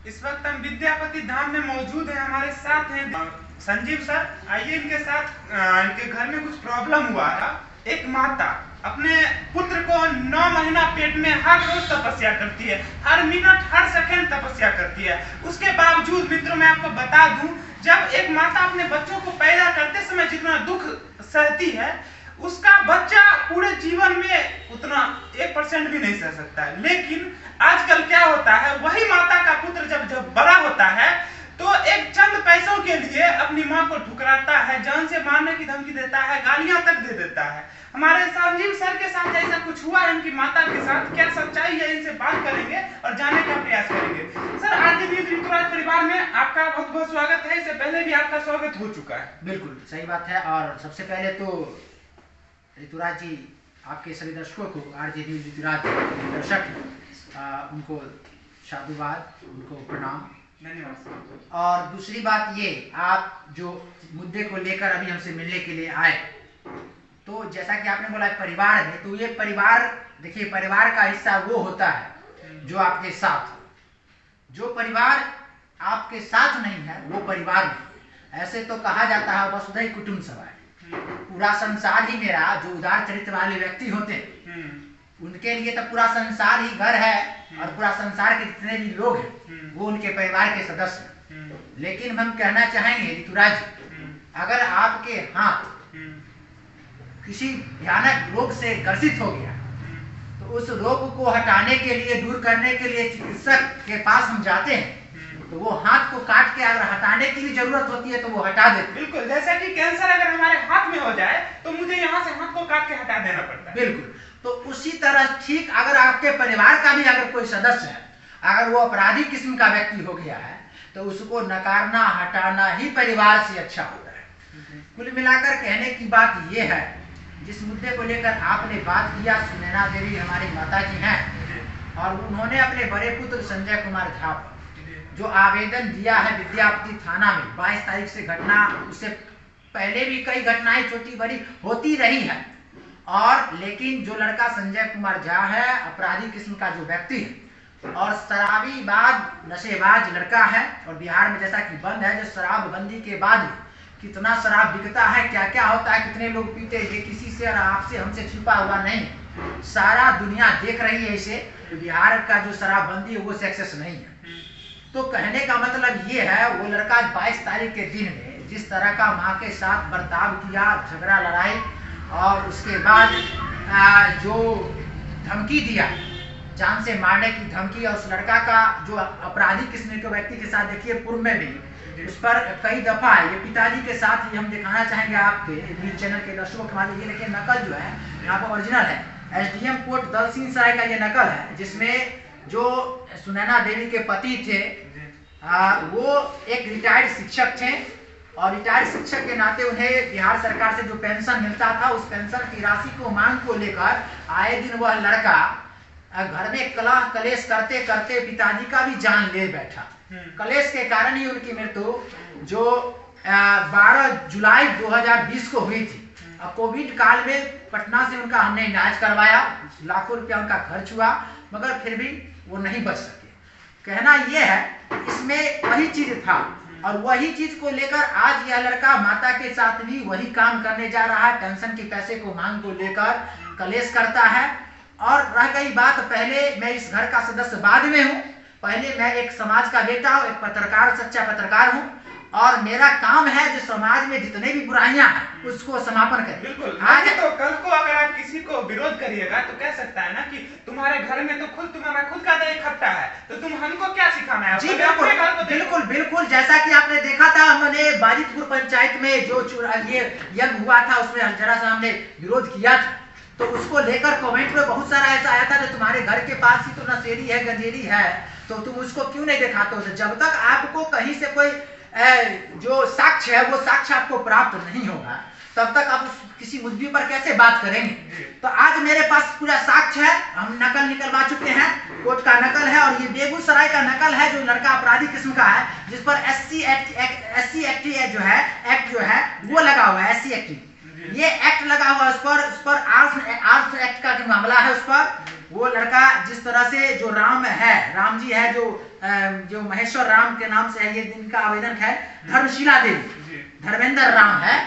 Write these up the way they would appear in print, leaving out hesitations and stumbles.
इस वक्त हम विद्यापति धाम में मौजूद हैं। हमारे साथ हैं संजीव सर। आइए इनके साथ इनके घर में कुछ प्रॉब्लम हुआ है। एक माता अपने पुत्र को 9 महीना पेट में हर रोज तपस्या करती है, हर मिनट हर सेकंड तपस्या करती है। उसके बावजूद मित्रों मैं आपको बता दूं, जब एक माता अपने बच्चों को पैदा करते समय जितना दुख सहती है, उसका बच्चा पूरे जीवन में उतना 1% भी नहीं सह सकता है। लेकिन आजकल क्या होता है, वही माता का पुत्र जब बड़ा होता है तो एक चंद पैसों के लिए अपनी माँ को ठुकराता है, जान से मारने की धमकी देता है, गालियां तक दे देता है। हमारे संजीव सर के साथ ऐसा कुछ हुआ है इनकी माता के साथ। क्या सच्चाई है, इनसे बात करेंगे और जानने का प्रयास करेंगे। सर, आरजे न्यूज ऋतुराज परिवार में आपका बहुत बहुत स्वागत है। इससे पहले भी आपका स्वागत हो चुका है। बिल्कुल सही बात है। और सबसे पहले तो ऋतुराज जी, आपके सभी दर्शकों को, आरजे न्यूज ऋतुराज दर्शक उनको साधुवाद, उनको प्रणाम, धन्यवाद। और दूसरी बात ये, आप जो मुद्दे को लेकर अभी हमसे मिलने के लिए आए, तो जैसा कि आपने बोला परिवार है, तो ये परिवार, देखिए, परिवार का हिस्सा वो होता है जो आपके साथ, जो परिवार आपके साथ नहीं है वो परिवार नहीं। ऐसे तो कहा जाता है वसुधैव कुटुम्बकम, पूरा संसार ही मेरा। जो उदार चरित्र वाले व्यक्ति होते हैं उनके लिए तो पूरा संसार ही घर है, और पूरा संसार के जितने भी लोग हैं वो उनके परिवार के सदस्य हैं। लेकिन हम कहना चाहेंगे ऋतुराज, अगर आपके हाथ किसी भयानक रोग से ग्रसित हो गया तो उस रोग को हटाने के लिए, दूर करने के लिए चिकित्सक के पास हम जाते हैं, तो वो हाथ को काट के अगर हटाने की भी जरूरत होती है तो वो हटा देते। बिल्कुल, जैसा कि कैंसर अगर हमारे हाथ में हो जाए तो मुझे यहाँ से हाथ को काट के हटा देना पड़ता है। बिल्कुल, तो उसी तरह ठीक अगर आपके परिवार का भी अगर कोई सदस्य है, अगर वो अपराधी किस्म का व्यक्ति हो गया है, तो उसको नकारना, हटाना ही परिवार से अच्छा होता है। कुल मिलाकर कहने की बात ये है, जिस मुद्दे को लेकर आपने बात किया, सुनैना देवी हमारी माता जी हैं, और उन्होंने अपने बड़े पुत्र संजय कुमार झा पर जो आवेदन दिया है विद्यापति थाना में, 22 तारीख से घटना, उससे पहले भी कई घटनाएं छोटी बड़ी होती रही है, और लेकिन जो लड़का संजय कुमार झा है, अपराधी किस्म का जो व्यक्ति है और शराबीबाज, नशेबाज लड़का है, और बिहार में जैसा कि बंद है, जो शराबबंदी के बाद कितना शराब बिकता है, क्या क्या होता है, कितने लोग पीते हैं, ये किसी से और आपसे हमसे छिपा हुआ नहीं, सारा दुनिया देख रही है इसे। तो बिहार का जो शराबबंदी है वो सक्सेस नहीं है। तो कहने का मतलब ये है, वो लड़का 22 तारीख के दिन में जिस तरह का माँ के साथ बर्ताव किया, झगड़ा लड़ाई, और उसके बाद जो धमकी दिया, जान से मारने की धमकी, और उस लड़का का जो अपराधी किस्म के व्यक्ति के साथ, देखिए पूर्व में भी उस पर कई दफा है, ये पिताजी के साथ ही हम दिखाना चाहेंगे आपके न्यूज चैनल के दर्शकों के माध्यम। ये देखिए नकल जो है यहाँ पर ओरिजिनल है, एसडीएम कोर्ट दल सिंह सराय का ये नकल है, जिसमें जो सुनैना देवी के पति थे वो एक रिटायर्ड शिक्षक थे, और रिटायर्ड शिक्षक के नाते उन्हें बिहार सरकार से जो पेंशन मिलता था, उस पेंशन की राशि को मांग को लेकर आए दिन वह लड़का घर में कलह कलेश करते करते पिताजी का भी जान ले बैठा। कलेश के कारण ही उनकी मृत्यु जो 12 जुलाई 2020 को हुई थी। अब कोविड काल में पटना से उनका हमने इलाज करवाया, लाखों रुपया उनका खर्च हुआ, मगर फिर भी वो नहीं बच सके। कहना यह है, इसमें वही चीज था, और वही चीज को लेकर आज यह लड़का माता के साथ भी वही काम करने जा रहा है। पेंशन के पैसे को मांग को लेकर कलेश करता है। और रह गई बात, पहले मैं इस घर का सदस्य बाद में हूँ, पहले मैं एक समाज का बेटा हूँ, एक पत्रकार, सच्चा पत्रकार हूँ, और मेरा काम है जो समाज में जितने भी बुराइयां हैं उसको समापन करें। बिल्कुल, आज तो कल को अगर आप किसी को विरोध करिएगा तो कह सकता है ना कि तुम्हारे घर में तो तुम्हारा खुद का तो एक खट्टा है, तो तुम हमको क्या सिखाना है। जी बिल्कुल बिल्कुल बिल्कुल, जैसा कि आपने देखा था, हमने बाजितपुर पंचायत में जो ये यज्ञ हुआ था, उसमें जरा सा हमने विरोध किया था, तो उसको लेकर कमेंट में बहुत सारा ऐसा आया था कि तुम्हारे घर के पास ही तो नशेड़ी है, गंजेड़ी है, तो तुम उसको क्यों नहीं दिखाते हो। जब तक आपको कहीं से कोई जो साक्ष्य है वो साक्ष्य आपको प्राप्त नहीं होगा, तब तक आप किसी मुद्दे पर कैसे बात करेंगे। तो आज मेरे पास पूरा साक्ष्य है, हम नकल निकलवा चुके हैं, कोर्ट का नकल है, और ये बेगूसराय का नकल है, जो लड़का अपराधी किस्म का है, जिस पर SC एक्ट जो है वो लगा हुआ है, SC एक्ट। ये एक्ट लगा हुआ उस पर आर्म्स एक्ट का जो मामला है उस पर वो लड़का जिस तरह से जो राम जी है जो महेश्वर राम के नाम से है, ये इनका आवेदन है धर्मशिला देवी, धर्मेंद्र राम है,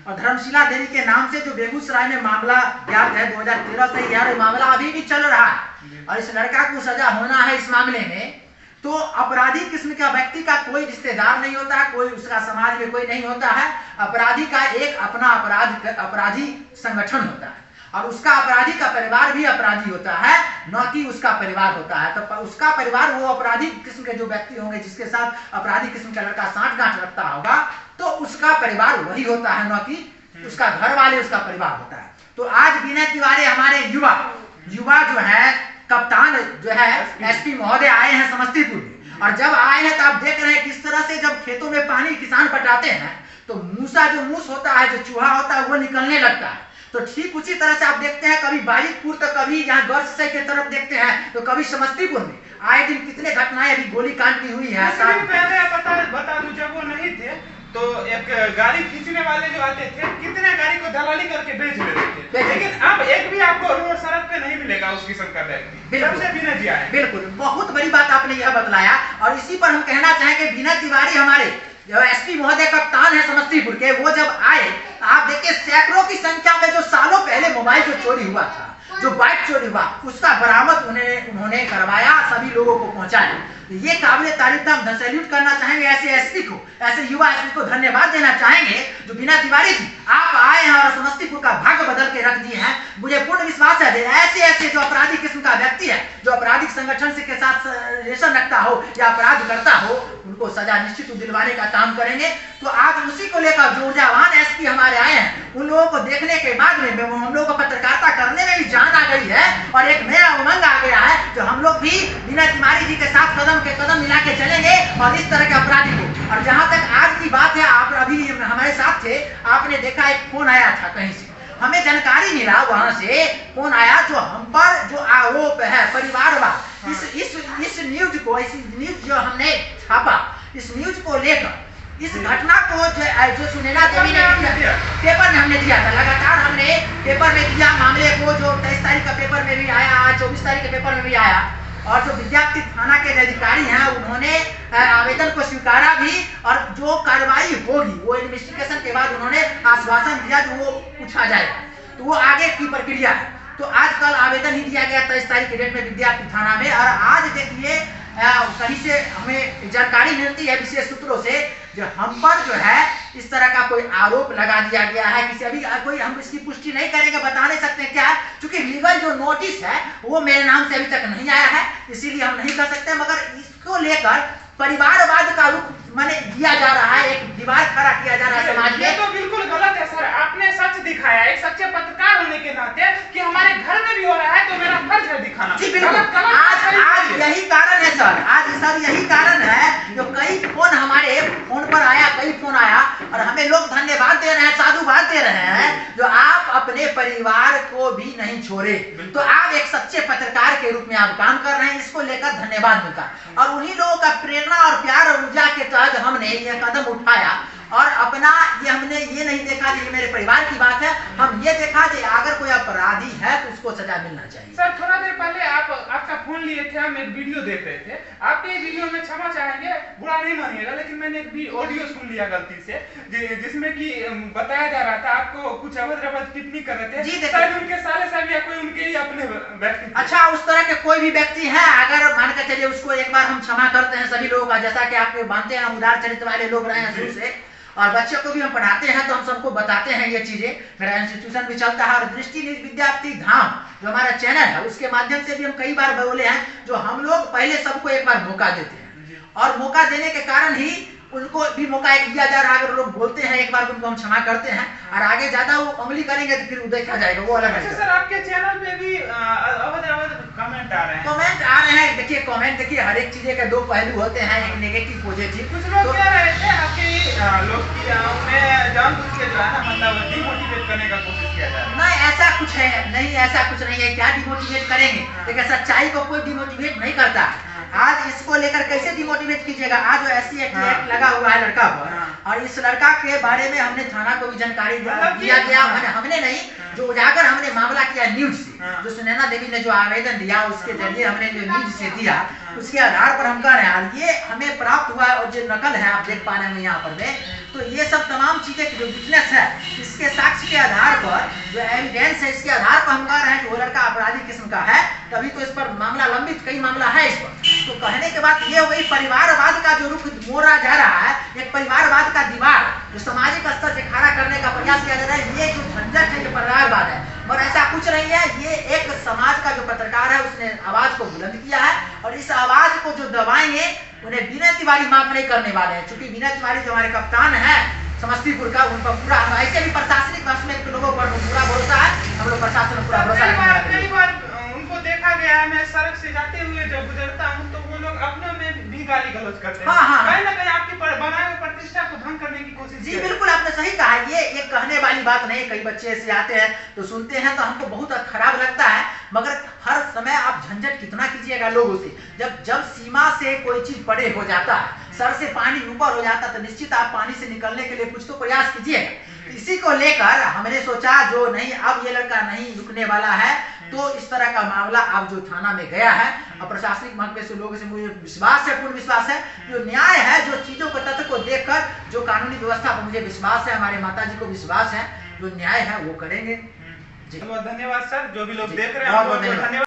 और धर्मशिला देवी के नाम से जो बेगूसराय में मामला ज्ञात है 2013 से यह मामला अभी भी चल रहा है और इस लड़का को सजा होना है इस मामले में। तो अपराधी किस्म का व्यक्ति का कोई रिश्तेदार नहीं होता है, कोई उसका समाज में कोई नहीं होता है। अपराधी का एक अपना अपराधी संगठन होता है और उसका अपराधी का परिवार भी अपराधी होता है, न कि उसका परिवार होता है। तो उसका परिवार वो अपराधी किस्म के जो व्यक्ति होंगे जिसके साथ अपराधी किस्म का लड़का सांठगांठ रखता होगा, तो उसका परिवार वही होता है, न कि उसका घर वाले उसका परिवार होता है। तो आज विनय तिवारी हमारे युवा जो है कप्तान जो है एसपी महोदय आए हैं समस्तीपुर में, और जब आए हैं तो आप देख रहे हैं किस तरह से जब खेतों में पानी किसान पटाते हैं तो मूस होता है, जो चूहा होता है वो निकलने लगता है। तो ठीक उसी तरह से आप देखते हैं कभी बारिकपुर तो कभी यहाँ गर्ल्स की तरफ देखते हैं तो कभी समस्तीपुर में आए दिन कितने घटनाएं अभी गोली कांड की हुई है। बता दूं, जब वो नहीं थे तो एक गाड़ी खींचने वाले जो आते थे कितने गाड़ी को दलाली करके बेच लेते थे, लेकिन अब एक भी आपको रोड सड़क पे नहीं मिलेगा उस किस्म का व्यक्ति। सबसे विनय जी आए। बिल्कुल, बहुत बड़ी बात आपने यह बतलाया और इसी पर हम कहना चाहेंगे विनय तिवारी हमारे जो एसपी महोदय कप्तान है समस्तीपुर के, वो जब आए आप देखिए सैकड़ों की संख्या में जो सालों पहले मोबाइल जो चोरी हुआ था, जो बाइक चोरी हुआ, उसका बरामद उन्होंने करवाया, सभी लोगों को पहुंचाया। ये काबिल तारीफ था, हम सैल्यूट करना चाहेंगे ऐसे एसपी को, ऐसे युवा एसपी को धन्यवाद देना चाहेंगे जो बिना तिवारी जी आप आए हैं और समस्तीपुर का भाग्य बदल के रख दिए हैं। मुझे पूर्ण विश्वास है ऐसे जो अपराधी किस्म का व्यक्ति है, जो आपराधिक संगठन से के साथ रिलेशन रखता हो या अपराध करता हो, उनको सजा निश्चित दिलवाने का काम करेंगे। तो आज उसी को लेकर जो ऊर्जावान एसपी हमारे आए हैं, उन लोगों को देखने के बाद में हम लोगों को पत्रकारिता करने में भी जान आ गई है और एक नया उमंग आ गया है, जो हम लोग भी बिना तिवारी जी के साथ कदम के कदम मिला के चलेंगे और इस तरह के अपराधी को। और जहां तक आज की बात है, आप अभी हमारे साथ थे, आपने देखा एक फोन आया था कहीं से, हमें जानकारी मिला वहां से फोन आया जो हम पर जो आरोप है परिवारवाद, इस न्यूज जो हमने छापा, इस न्यूज को लेकर इस घटना को जो सुनैना देवी ने पेपर में हमने दिया था, लगातार हमने पेपर में दिया मामले को, जो 23 तारीख का पेपर में भी आया, 24 तारीख के पेपर में भी आया, और जो विद्यार्थी थाना के अधिकारी हैं उन्होंने आवेदन को स्वीकारा भी और जो कार्रवाई होगी वो इन्वेस्टिगेशन के बाद उन्होंने आश्वासन दिया जो वो पूछा जाएगा, तो वो आगे की प्रक्रिया है। तो आज कल आवेदन ही दिया गया 23 तारीख की डेट में विद्यार्थी थाना में, और आज देखिए कहीं से हमें जानकारी मिलती है विशेष सूत्रों से जो हम पर जो है इस तरह का कोई आरोप लगा दिया गया है। किसी अभी कोई हम इसकी पुष्टि नहीं करेंगे, बता नहीं सकते क्या है, क्योंकि लीगल जो नोटिस है वो मेरे नाम से अभी तक नहीं आया है, इसीलिए हम नहीं कर सकते। मगर इसको लेकर परिवारवाद का रूप माने दिया जा रहा है, एक दीवार खड़ा किया जा रहा है समाज में। ये तो बिल्कुल गलत है सर, आपने सच दिखाया, एक सच्चे पत्रकार होने के नाते कि हमारे घर में भी हो रहा है तो मेरा फर्ज है दिखाना। जी बिल्कुल, आज यही कारण है सर, यही कारण है जो कई फोन हमारे फोन पर आया, कई फोन आया और हमें लोग धन्यवाद दे रहे हैं, साधुवाद दे रहे हैं जो आप अपने परिवार को भी नहीं छोड़े। तो आप एक सच्चे पत्रकार के रूप में आप काम कर रहे हैं, इसको लेकर धन्यवाद मिलता। और उन्हीं लोगों का प्रेरणा और प्यार और ऊर्जा के तहत हमने ये कदम उठाया और अपना हमने ये नहीं देखा कि मेरे परिवार की बात है, हम ये देखा कि अगर कोई अपराधी है तो उसको सजा मिलना चाहिए। सर थोड़ा देर पहले आपका फोन लिए थे, हम एक वीडियो देख रहे थे, आपके वीडियो में क्षमा चाहेंगे, बुरा नहीं मानिएगा, लेकिन मैंने एक भी ऑडियो सुन लिया गलती से जिसमें कि बताया जा रहा था आपको कुछ अवध टिप्पणी कर रहे थे। जी शायद उनके साले साहब या कोई उनके ही अपने व्यक्ति। अच्छा, उस तरह के कोई भी व्यक्ति है अगर मान के चलिए उसको एक बार हम क्षमा करते हैं सभी लोगों का, जैसा कि आप मानते हैं हम उदार चरित्र वाले लोग रहे हैं शुरू से, और बच्चों को भी हम पढ़ाते हैं तो हम सबको बताते हैं ये चीजें, मेरा इंस्टीट्यूशन भी चलता है और दृष्टि न्यूज विद्यार्थी धाम जो हमारा चैनल है उसके माध्यम से भी हम कई बार बोले हैं जो हम लोग पहले सबको एक बार मौका देते हैं और मौका देने के कारण ही उनको भी मौका एक दिया जा रहा है। अगर लोग बोलते हैं एक बार उनको हम क्षमा करते हैं और आगे ज्यादा वो अमली करेंगे तो फिर देखा जाएगा, वो अलग है। सर आपके चैनल पे भी कमेंट आ रहे हैं, देखिए कमेंट देखिए हर एक चीज के दो पहलू होते हैं, एक नेगेटिव पॉजिटिव। कुछ लोग कह रहे थे आपके लोग की जानबूझ के जो है ना मतलब डिमोटिवेट करने का कोशिश किया जा रहा है। नहीं ऐसा कुछ है नहीं, ऐसा कुछ नहीं है, क्या डिमोटिवेट करेंगे, लेकिन सच्चाई को कोई डिमोटिवेट नहीं करता। आज इसको लेकर कैसे डिमोटिवेट कीजिएगा, आज जो SC एक्ट लगा हुआ है लड़का पर, और इस लड़का के बारे में हमने थाना को भी जानकारी दिया गया। हमने नहीं, जो उजागर हमने मामला किया न्यूज से, जो सुनैना देवी ने जो आवेदन दिया उसके जरिए हमने जो न्यूज से दिया, उसके आधार पर हम कह रहे हैं ये हमें प्राप्त हुआ। और जो नकल है आप देख पा रहे हैं यहाँ पर में, तो ये सब तमाम चीजें जो विटनेस है, इसके साक्ष्य के आधार पर, जो एविडेंस है, इसके आधार पर हम कह रहे हैं कि वो लड़का अपराधी किस्म का है। तभी तो इस पर मामला लंबित, कई मामला है इस पर। तो कहने के बाद ये वही परिवारवाद का जो रुख मोड़ा जा रहा है, एक परिवारवाद का दीवार जो सामाजिक स्तर से खड़ा करने का प्रयास किया जा रहा है, ये जो झंझट है, ये परिवारवाद है। और ऐसा कुछ नहीं है, ये एक समाज का जो पत्रकार है उसने आवाज को बुलंद किया है, और इस आवाज को जो दबाएंगे उन्हें विनय तिवारी माफ नहीं करने वाले हैं। क्योंकि विनय तिवारी जो हमारे कप्तान है समस्तीपुर का, उन पर पूरा, ऐसे भी प्रशासनिक पक्ष में लोगों पर पूरा भरोसा है, हम लोग प्रशासन पर पूरा भरोसा रखते हैं। कई बार उनको देखा गया है, मैं सड़क से जाते हुए जब गुजरता हूँ तो वो लोग अपने में भी गाली गलौज करते हैं। कहीं ना कहीं आपकी बनाए हुए प्रतिष्ठा को भंग करने की कोशिश। जी बिल्कुल, आपने सही कहा, ये कहने वाली बात नहीं। कई बच्चे ऐसे आते हैं तो सुनते हैं तो हमको बहुत खराब लगता है, मगर हर समय आप झंझट कितना कीजिएगा लोगों से। जब सीमा से कोई चीज परे हो जाता है, सर से पानी ऊपर हो जाता है, तो निश्चित आप पानी से निकलने के लिए कुछ तो प्रयास कीजिएगा। इसी को लेकर हमने सोचा जो नहीं, अब ये लड़का नहीं रुकने वाला है, तो इस तरह का मामला अब जो थाना में गया है, और प्रशासनिक महकमे से लोगों से मुझे विश्वास है, पूर्ण विश्वास है, जो न्याय है, जो चीजों को तथ्य को देखकर, जो कानूनी व्यवस्था पर मुझे विश्वास है, हमारे माता जी को विश्वास है, जो न्याय है वो करेंगे। बहुत धन्यवाद सर, जो भी लोग देख रहे हैं बहुत धन्यवाद।